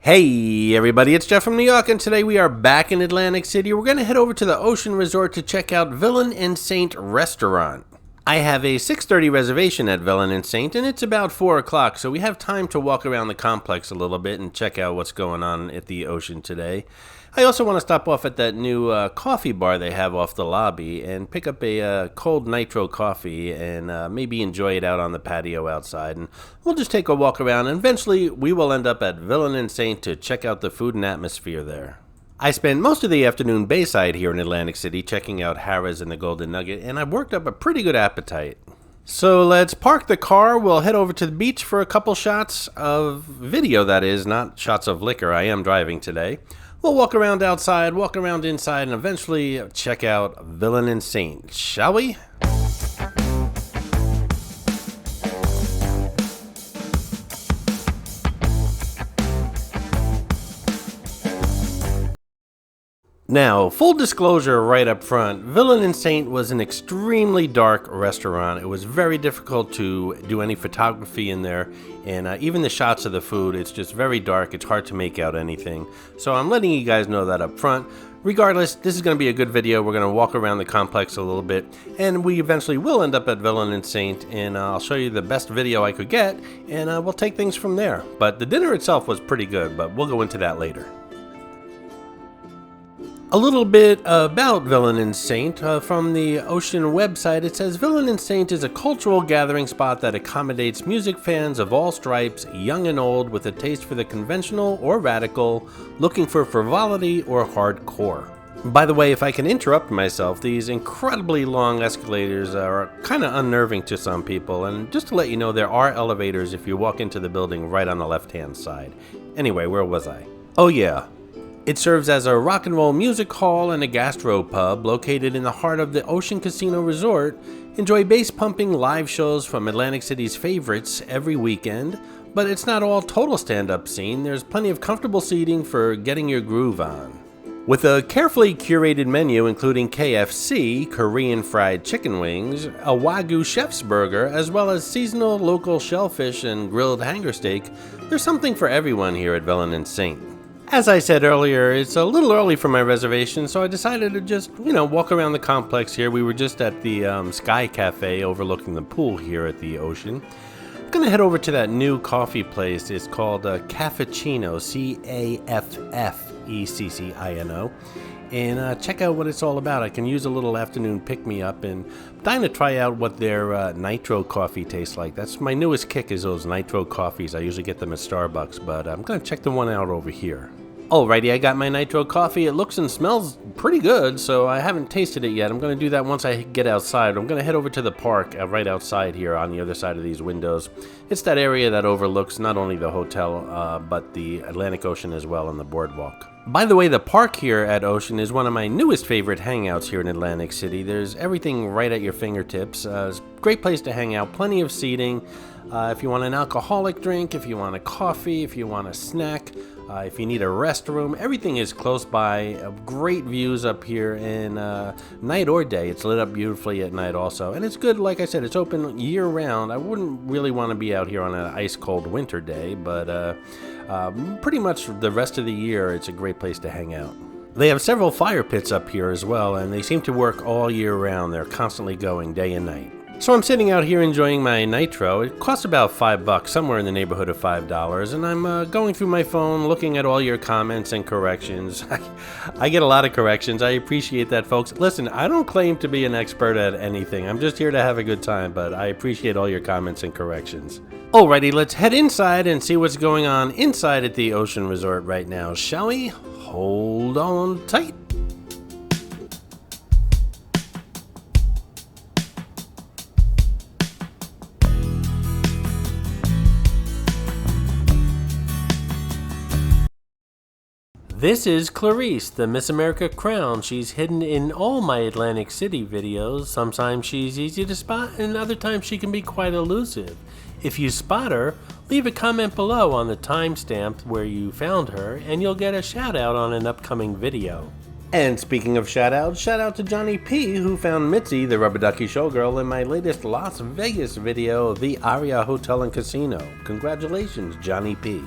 Hey everybody, it's Jeff from New York, and today we are back in Atlantic City. We're going to head over to the Ocean Resort to check out Villain and Saint Restaurant. I have a 6:30 reservation at Villain and Saint, and it's about 4 o'clock, so we have time to walk around the complex a little bit and check out what's going on at the Ocean today. I also want to stop off at that new coffee bar they have off the lobby and pick up a cold nitro coffee and maybe enjoy it out on the patio outside. And we'll just take a walk around, and eventually we will end up at Villain and Saint to check out the food and atmosphere there. I spent most of the afternoon Bayside here in Atlantic City checking out Harrah's and the Golden Nugget, and I've worked up a pretty good appetite. So let's park the car, we'll head over to the beach for a couple shots of video, that is, not shots of liquor. I am driving today. We'll walk around outside, walk around inside, and eventually check out Villain and Saint, shall we? Now, full disclosure right up front, Villain and Saint was an extremely dark restaurant. It was very difficult to do any photography in there, and even the shots of the food, it's just very dark. It's hard to make out anything. So I'm letting you guys know that up front. Regardless, this is going to be a good video. We're going to walk around the complex a little bit, and we eventually will end up at Villain and Saint, and I'll show you the best video I could get, and we'll take things from there. But the dinner itself was pretty good, but we'll go into that later. A little bit about Villain and Saint. From the Ocean website, it says Villain and Saint is a cultural gathering spot that accommodates music fans of all stripes, young and old, with a taste for the conventional or radical, looking for frivolity or hardcore. By the way, if I can interrupt myself, these incredibly long escalators are kind of unnerving to some people, and just to let you know, there are elevators if you walk into the building right on the left-hand side. Anyway, where was I? Oh yeah. It serves as a rock and roll music hall and a gastro pub located in the heart of the Ocean Casino Resort. Enjoy bass pumping live shows from Atlantic City's favorites every weekend, but it's not all total stand-up scene. There's plenty of comfortable seating for getting your groove on. With a carefully curated menu including KFC, Korean fried chicken wings, a Wagyu chef's burger, as well as seasonal local shellfish and grilled hanger steak, there's something for everyone here at Villain and Saint. As I said earlier, it's a little early for my reservation, so I decided to just, walk around the complex here. We were just at the Sky Cafe overlooking the pool here at the Ocean. I'm going to head over to that new coffee place. It's called Caffuccino, Caffeccino, and check out what it's all about. I can use a little afternoon pick-me-up, and I'm dying to try out what their nitro coffee tastes like. That's my newest kick, is those nitro coffees. I usually get them at Starbucks, but I'm going to check the one out over here. Alrighty, I got my nitro coffee. It looks and smells pretty good, so I haven't tasted it yet. I'm going to do that once I get outside. I'm going to head over to the park right outside here on the other side of these windows. It's that area that overlooks not only the hotel, but the Atlantic Ocean as well and the boardwalk. By the way, the park here at Ocean is one of my newest favorite hangouts here in Atlantic City. There's everything right at your fingertips. It's a great place to hang out, plenty of seating. If you want an alcoholic drink, if you want a coffee, if you want a snack, if you need a restroom, everything is close by. Great views up here, and night or day, it's lit up beautifully at night also. And it's good, like I said, it's open year-round. I wouldn't really want to be out here on an ice-cold winter day, but pretty much the rest of the year, it's a great place to hang out. They have several fire pits up here as well, and they seem to work all year round. They're constantly going day and night. So I'm sitting out here enjoying my nitro. It costs about $5, somewhere in the neighborhood of $5, and I'm going through my phone, looking at all your comments and corrections. I get a lot of corrections. I appreciate that, folks. Listen, I don't claim to be an expert at anything. I'm just here to have a good time, but I appreciate all your comments and corrections. Alrighty, let's head inside and see what's going on inside at the Ocean Resort right now, shall we? Hold on tight. This is Clarice, the Miss America crown. She's hidden in all my Atlantic City videos. Sometimes she's easy to spot, and other times she can be quite elusive. If you spot her, leave a comment below on the timestamp where you found her, and you'll get a shout out on an upcoming video. And speaking of shout out to Johnny P, who found Mitzi, the rubber ducky showgirl, in my latest Las Vegas video of the Aria Hotel and Casino. Congratulations, Johnny P.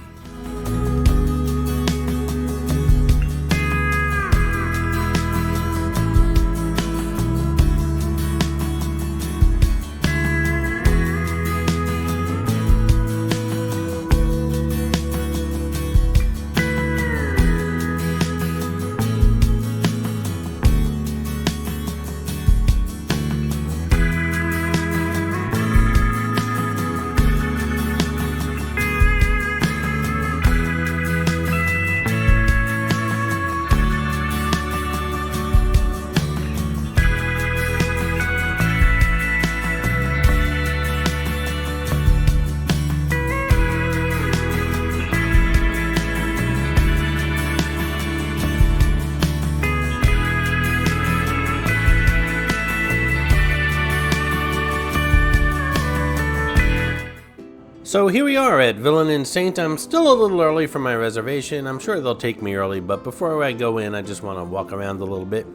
So here we are at Villain and Saint. I'm still a little early for my reservation. I'm sure they'll take me early, but before I go in, I just want to walk around a little bit.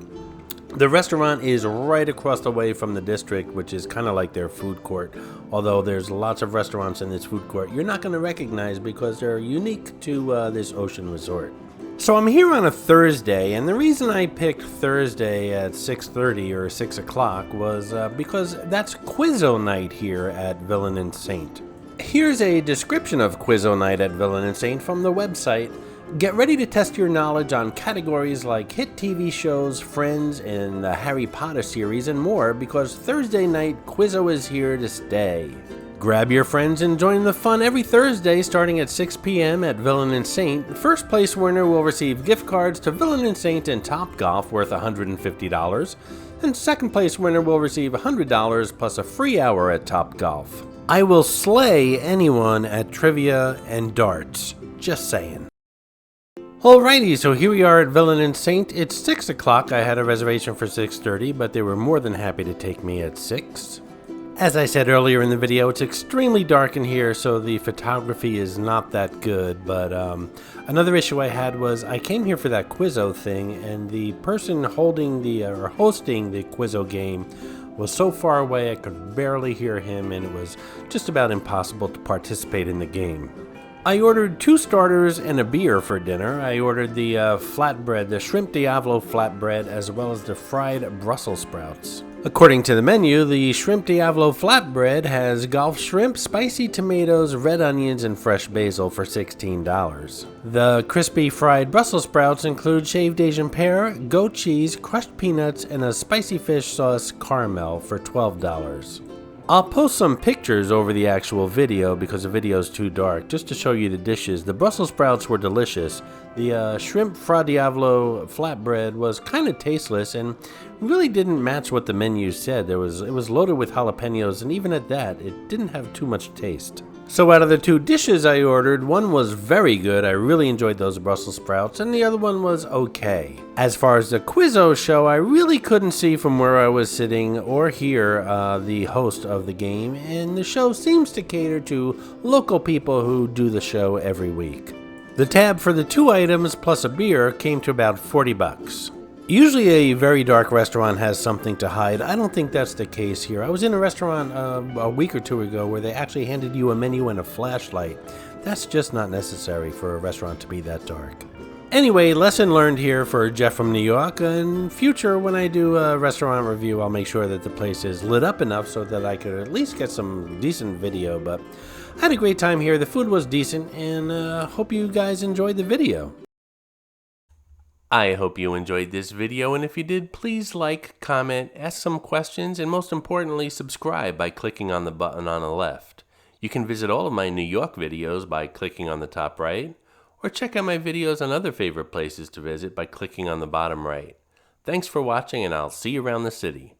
The restaurant is right across the way from the district, which is kind of like their food court. Although there's lots of restaurants in this food court you're not going to recognize because they're unique to this ocean resort. So I'm here on a Thursday, and the reason I picked Thursday at 6:30 or 6 o'clock was because that's Quizzo night here at Villain and Saint. Here's a description of Quizzo night at Villain and Saint from the website. Get ready to test your knowledge on categories like hit TV shows, Friends, and the Harry Potter series, and more, because Thursday night Quizzo is here to stay. Grab your friends and join the fun every Thursday starting at 6 p.m. at Villain and Saint. The first place winner will receive gift cards to Villain and Saint and Topgolf worth $150, and second place winner will receive $100 plus a free hour at Topgolf. I will slay anyone at trivia and darts. Just saying. Alrighty, so here we are at Villain and Saint. It's 6 o'clock. I had a reservation for 6:30, but they were more than happy to take me at 6. As I said earlier in the video, it's extremely dark in here, so the photography is not that good, but another issue I had was I came here for that Quizzo thing, and the person hosting the Quizzo game was so far away I could barely hear him, and it was just about impossible to participate in the game. I ordered 2 starters and a beer for dinner. I ordered the flatbread, the shrimp Diavolo flatbread, as well as the fried Brussels sprouts. According to the menu, the shrimp Diavolo flatbread has Gulf shrimp, spicy tomatoes, red onions, and fresh basil for $16. The crispy fried Brussels sprouts include shaved Asian pear, goat cheese, crushed peanuts, and a spicy fish sauce caramel for $12. I'll post some pictures over the actual video because the video is too dark, just to show you the dishes. The Brussels sprouts were delicious. The shrimp fra diavolo flatbread was kind of tasteless and really didn't match what the menu said. It was loaded with jalapenos, and even at that, it didn't have too much taste. So out of the 2 dishes I ordered, one was very good. I really enjoyed those Brussels sprouts, and the other one was okay. As far as the Quizzo show, I really couldn't see from where I was sitting or hear the host of the game, and the show seems to cater to local people who do the show every week. The tab for the 2 items plus a beer came to about $40. Usually a very dark restaurant has something to hide. I don't think that's the case here. I was in a restaurant a week or 2 ago where they actually handed you a menu and a flashlight. That's just not necessary for a restaurant to be that dark. Anyway, lesson learned here for Jeff from New York. In future, when I do a restaurant review, I'll make sure that the place is lit up enough so that I could at least get some decent video. But I had a great time here. The food was decent, and hope you guys enjoyed the video. I hope you enjoyed this video, and if you did, please like, comment, ask some questions, and most importantly, subscribe by clicking on the button on the left. You can visit all of my New York videos by clicking on the top right, or check out my videos on other favorite places to visit by clicking on the bottom right. Thanks for watching, and I'll see you around the city.